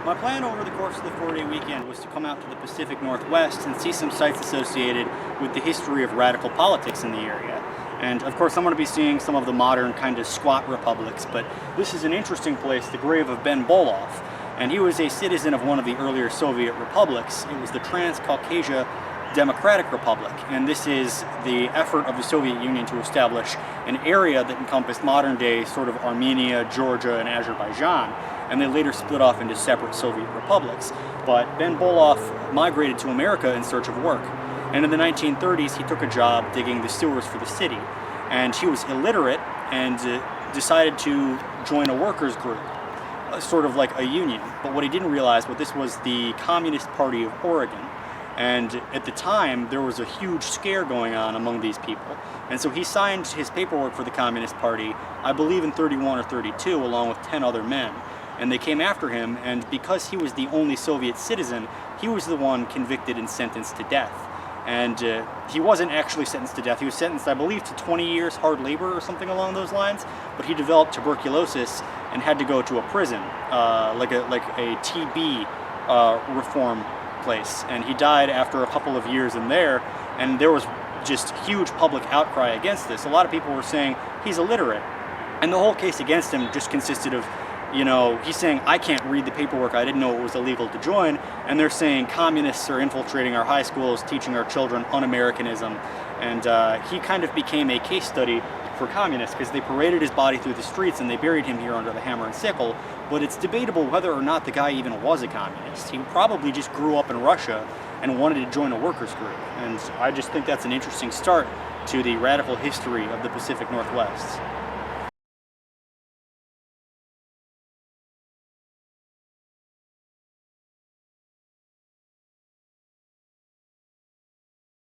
My plan over the course of the 4-day weekend was to come out to the Pacific Northwest and see some sites associated with the history of radical politics in the area. And of course I'm going to be seeing some of the modern kind of squat republics, but this is an interesting place, the grave of Ben Boloff. And he was a citizen of one of the earlier Soviet republics. It was the Transcaucasia Democratic Republic, and this is the effort of the Soviet Union to establish an area that encompassed modern-day sort of Armenia, Georgia, and Azerbaijan, and they later split off into separate Soviet republics. But Ben Boloff migrated to America in search of work, and in the 1930s he took a job digging the sewers for the city, and he was illiterate and decided to join a workers group, sort of like a union. But what he didn't realize was this was the Communist Party of Oregon. And at the time, there was a huge scare going on among these people. And so he signed his paperwork for the Communist Party, I believe in 31 or 32, along with 10 other men. And they came after him, and because he was the only Soviet citizen, he was the one convicted and sentenced to death. And he wasn't actually sentenced to death. He was sentenced, I believe, to 20 years hard labor or something along those lines. But he developed tuberculosis and had to go to a prison, like a TB reform place, and he died after a couple of years in there, and there was just huge public outcry against this. A lot of people were saying he's illiterate, and the whole case against him just consisted of, you know, he's saying, I can't read the paperwork, I didn't know it was illegal to join, and they're saying communists are infiltrating our high schools, teaching our children un-Americanism, and he kind of became a case study for communists because they paraded his body through the streets and they buried him here under the hammer and sickle. But it's debatable whether or not the guy even was a communist. He probably just grew up in Russia and wanted to join a workers group. And I just think that's an interesting start to the radical history of the Pacific Northwest.